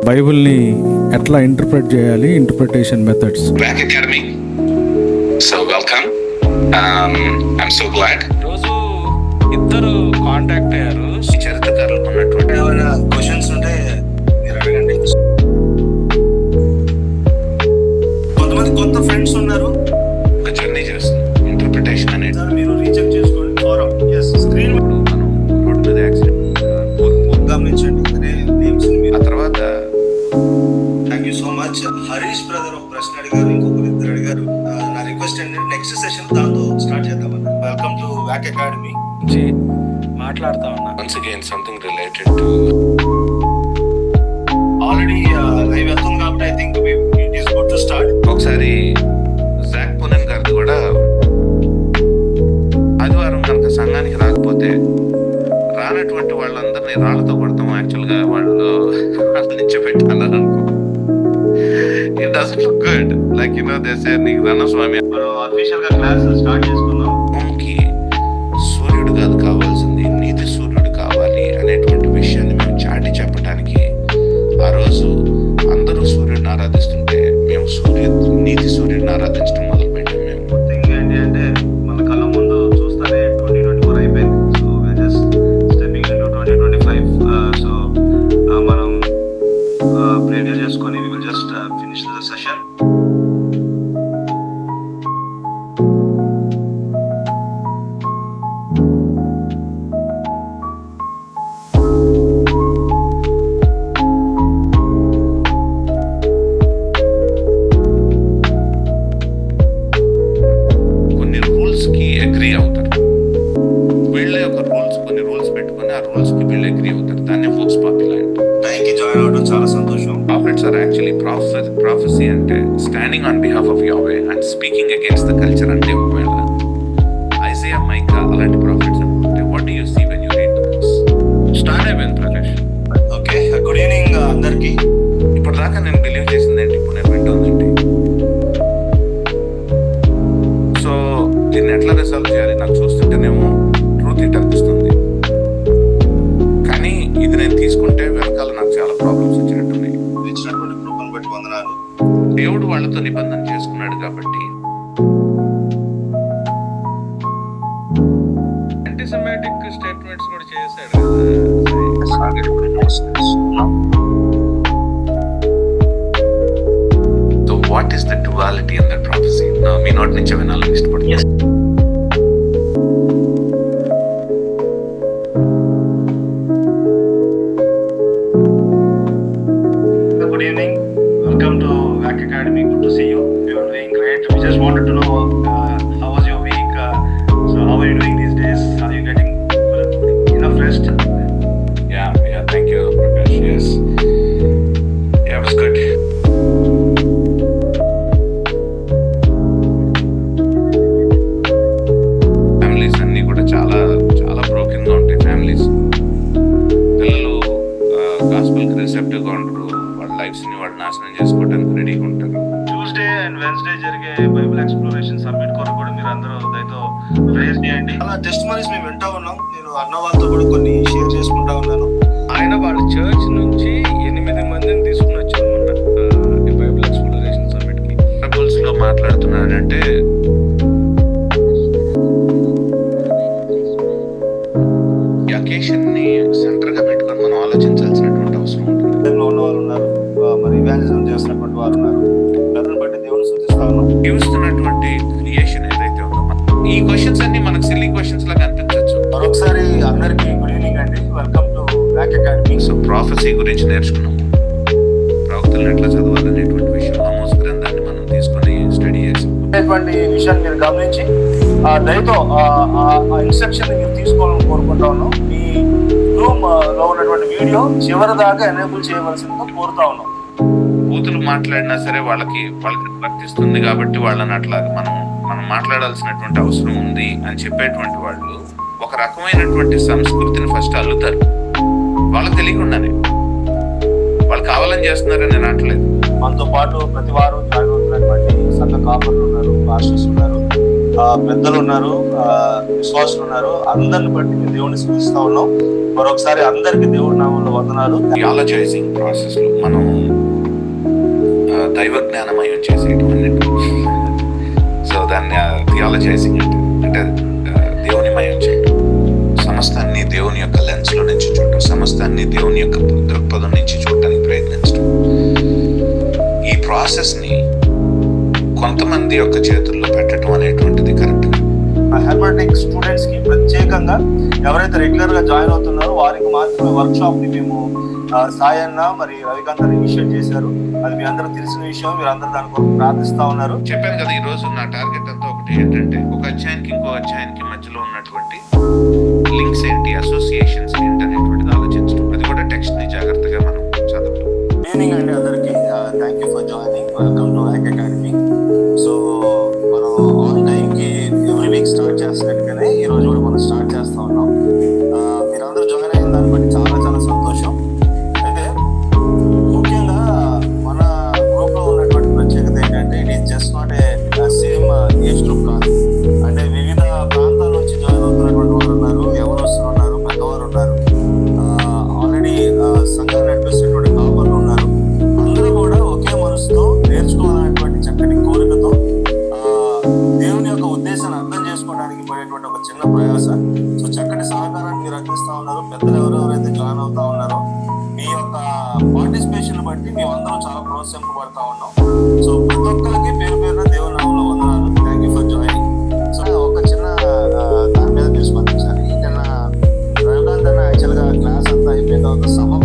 బైబిల్ని ఎట్లా ఇంటర్ప్రెట్ చేయాలి, interpretation methods. Black Academy. So welcome. I'm so glad. రోజు ఇద్దరు కాంటాక్ట్ అయ్యారు. చరిత్రకారులు ఉన్నటువంటి ఏమైనా క్వశ్చన్స్ ఉంటే మీరు అడగండి. కొంతమంది కొత్త ఫ్రెండ్స్ ఉన్నారు, ఒక జర్నీ చేస్తుంది ఇంటర్ప్రిటేషన్ అనేది. మీరు రీచెక్ చేసుకోండి. ఫారం స్క్రీన్ మనం రోడ్ మీద యాక్సిడెంట్ గమనించండి. అదే నేమ్స్ ఆ తర్వాత thank you so much. Harish brother ఒక ప్రశ్న అడిగారు, ఇంకొకరు ఇద్దరు అడిగారు. నా రిక్వెస్ట్ ఏంటంటే నెక్స్ట్ సెషన్ దాంతో స్టార్ట్ చేద్దామని. Welcome to wack academy. మాట్లాడుతా ఉన్నా. once again something related to already live వెళ్తుంది కాబట్టి I think it is good to start. ఒకసారి జాక్ పునెన్ గారిది కూడా ఆదివారం కనుక సంఘానికి రాకపోతే రానటువంటి వాళ్ళందరినీ రాళ్లతో కొడతాం. యాక్చువల్గా వాళ్ళు నుంచి పెట్టాలని అనుకో. It doesn't look good. Like you know they say నీకు రణస్వామి మనం అఫీషియల్ గా క్లాస్ స్టార్ట్ చేసుకుందాం. భూమికి సూర్యుడు కాదు కావాల్సింది, నీతి సూర్యుడు కావాలి అనేటువంటి విషయాన్ని మేము చాటి చెప్పడానికి ఆ రోజు అందరూ సూర్యుడిని ఆరాధిస్తుంటే మేము నీతి సూర్యుడిని ఆరాధించడం మొదలు పెట్టాం. మేము థింగ్ ఏంటి అంటే మన కళ్ళ ముందు చూస్తానే 2024 అయిపోయింది. So we're just stepping into 2025. So మనం ప్రేయర్ చేసుకొని we will just finish the session. కొన్ని రూల్స్కి అగ్రీ అవుతారు. వీళ్ళ యొక్క కొన్ని రూల్స్ పెట్టుకొని ఆ రూల్స్కి వీళ్ళు అగ్రీ అవుతారు. దాన్ని వోక్స్ పాపులర్ అంటారు. టైంకి జాయిన్ అవడం చాలా సంతోషం. Prophets are actually prophecy అంటే standing on behalf of Yahweh and speaking against the culture అంటే ఒకవేళ ఐజయా, మైకా అలాంటి ప్రాఫిట్స్ అనుకుంటే what do you see when you read the books? Start అయిపోయింది ప్రకాష్. ఓకే, గుడ్ ఈవినింగ్ అందరికి. ఇప్పుడు దాకా నేను బిలీవ్ చేసింది ఏంటి, ఇప్పుడు నేను వింటుందండి. సో దీన్ని ఎట్లా రిసాల్వ్ చేయాలి? నాకు చూస్తుంటేనేమో ట్రూత్ ఇట్ అనిపిస్తుంది, కానీ ఇది నేను తీసుకుంటే వెనకాల నాకు చాలా ప్రాబ్లమ్స్ వచ్చినట్టున్నాయి. ఇచ్చినటువంటి కృపను బట్టి వందనాలు. దేవుడు వాళ్ళతో నిబంధన చేసుకున్నాడు కాబట్టి యాంటీసెమాటిక్ స్టేట్మెంట్స్ కూడా చేశాడు కదా. So what is the duality in that prophecy? మీ నోటి నుంచి వినాలని ఇష్టపడుతున్నాను. Good evening. Welcome to VAC Academy. Good to see you. You are doing great. We just wanted to know how was your week. So how are you doing these days? Are you getting enough rest? Yeah, thank you, Prakash. Yes. Yeah, it was good. Families అన్నీ కూడా చాలా చాలా బ్రోకెన్గా ఉంటాయి. Families పిల్లలు గాస్పెల్కి రిసెప్టివ్గా ఉండరు. వాళ్ళ లైఫ్స్ని వాళ్ళు నాశనం చేసుకోవడానికి రెడీగా ఉంటారు. ట్యూస్డే అండ్ వెన్స్డే జరిగే బైబిల్ ఎక్స్ప్లోరేషన్ సబ్మిట్ కొరకు కూడా మీరు అందరూ దయతో ప్రేయర్ చేయండి. అలా టెస్ట్ మనీస్ మేము వింటా ఉన్నాం. నేను అన్న వాళ్ళతో కూడా కొన్ని షేర్ చేసుకుంటా ఉన్నాను. ఆయన వాళ్ళ చర్చ్ నుంచి 8 మందిని తీసుకుని వచ్చారు మొన్న బైబిల్ ఎక్స్ప్లోరేషన్ సబ్మిట్కి. బైబుల్స్లో మాట్లాడుతున్నాడంటే ఈ అకేషన్ని సెంటర్గా పెట్టుకొని మనం ఆలోచించాల్సినటువంటి అవసరం ఉంటుంది. లో ఉన్న వాళ్ళు ఉన్నారు, మరి ఇవాంజలిజం చేస్తున్నటువంటి వారు ఉన్నారు. దాన్ని బట్టి దేవుని స్తుతిస్తా ఉన్నాం. చూస్తున్నటువంటి క్రియేషన్ ఏదైతే ఉందో, ఈ క్వశ్చన్స్ అన్ని మనకు సిల్లీ క్వశ్చన్స్ లాగా అనిపించవచ్చు. మరొకసారి అందరికీ గుడ్ ఈవినింగ్ అండి. Welcome to Black Academy. So prophecy గురించి నేర్చుకున్నాము. ప్రవక్తలను ఎట్లా చదవాలనేటువంటి విషయం ఆమోస్ గ్రంథాన్ని మనం తీసుకొని స్టడీ చేసాం. అనేటువంటి విషయాన్ని మీరు గమనించి దయతో ఆ ఇన్స్ట్రక్షన్ మీరు తీసుకోవాలని కోరుకుంటా ఉన్నాం. మీ రూమ్ లో ఉన్నటువంటి వీడియో చివరి దాకా ఎనేబుల్ చేయవలసిందిగా కోరుతా ఉన్నాం. బూతులు మాట్లాడినా సరే వాళ్ళకి వర్తిస్తుంది కాబట్టి వాళ్ళని అట్లాగా మనం మాట్లాడాల్సినటువంటి అవసరం ఉంది అని చెప్పేటువంటి వాళ్ళు ఒక రకమైనటువంటి సంస్కృతిని ఫస్ట్ అల్లుతారు. వాళ్ళకి తెలియకుండానే వాళ్ళు కావాలని చేస్తున్నారని నేను అనట్లేదు. మనతో పాటు ప్రతి వారం జాయిన్ అవుతున్నటువంటి సంఘ కాపర్లు ఉన్నారు, పాస్టర్స్ ఉన్నారు. పెద్దలు ఉన్నారు, విశ్వాసులు ఉన్నారు, అందరిని బట్టి మేము దేవుడిని స్తుతిస్తా ఉన్నాం. మరొకసారి అందరికి దేవుడి నామంలో వందనాలు. థియాలజైజింగ్ ప్రాసెస్ లో మనం దైవ జ్ఞానమయం చేసేటువంటి, సో దాన్ని థియాలజైజింగ్ అంటే దేవునిమయం చేయడం, సమస్తాన్ని దేవుని యొక్క లెన్స్ లో నుంచి చూడటం, సమస్తాన్ని దేవుని యొక్క దృక్పథం నుంచి చూడటానికి ప్రయత్నించడం. ఈ ప్రాసెస్ ని కొంతమంది యొక్క చేతుల్లో పెట్టడం అనేటువంటిది కరెక్ట్. హెర్మటిక్ స్టూడెంట్స్ కి ప్రత్యేకంగా ఎవరైతే రెగ్యులర్ గా జాయిన్ అవుతున్నారో వారికి మాత్రమే వర్క్ షాప్ ని మేము సాయన్న మరి రవికాంత్ ఇనిషియేట్ చేశారు. అది మీ అందరూ తెలిసిన విషయం, మీరు అందరూ దాని కొరకు ప్రార్థిస్తా ఉన్నారు. చెప్పాను కదా, ఈ రోజు నా టార్గెట్ అంతా ఒకటి ఏంటంటే, ఒక అధ్యాయానికి ఇంకో అధ్యాయానికి మధ్యలో ఉన్నటువంటి లింక్స్ ఏంటి, అసోసియేషన్స్ ఏంటి అనేటువంటిది ఆలోచించడం. అది కూడా టెక్స్ట్ ని జాగ్రత్తగా మనం చదవడం. ఈవినింగ్ అండి అందరికి, thank you for joining. Welcome to hack academy. So మనం ఆన్ టైం కి ఎవ్రీ వీక్ స్టార్ట్ చేస్తున్నట్టుగానే ఈ రోజు కూడా మనం స్టార్ట్ చేస్తా ఉన్నాం. మీరందరూ జాయిన్ అయిన దాన్ని బట్టి చాలా చాలా సంతోషం. అయితే ముఖ్యంగా మన గ్రూప్ లో ఉన్నటువంటి ప్రత్యేకత ఏంటంటే, it is just not a same age group కాదు. అంటే వివిధ ప్రాంతాల నుంచి జాయిన్ అవుతున్నటువంటి వారు ఉన్నారు, ఎవరు వస్తున్నారు, పెద్దవారు ఉన్నారు, ఆల్రెడీ సంఘాన్ని నడిపిస్తున్నటువంటి కాపర్లు ఉన్నారు. అందరూ కూడా ఒకే మనసుతో నేర్చుకోవాలనేటువంటి చక్కటి కోరికతో దేవుని యొక్క ఉద్దేశాన్ని అర్థం చేసుకోవడానికి పడేటువంటి ఒక చిన్న ప్రయాస. సో చక్కటి సహకారాన్ని మీరు అందిస్తా ఉన్నారు. పెద్దలు ఎవరెవరైతే జాయిన్ అవుతా ఉన్నారో మీ యొక్క పార్టిసిపేషన్ బట్టి మేమందరం చాలా ప్రోత్సహింపబడతా ఉన్నాం. సో ప్రతి ఒక్కరికి పేరు పేరున దేవుని నామంలో వందనాలు. Thank you for joining. So ఒక చిన్న దాని మీద మీరు స్పందించాలి. నిన్న రవికాంత్ అన్న యాక్చువల్గా క్లాస్ అంతా అయిపోయిన తర్వాత సమం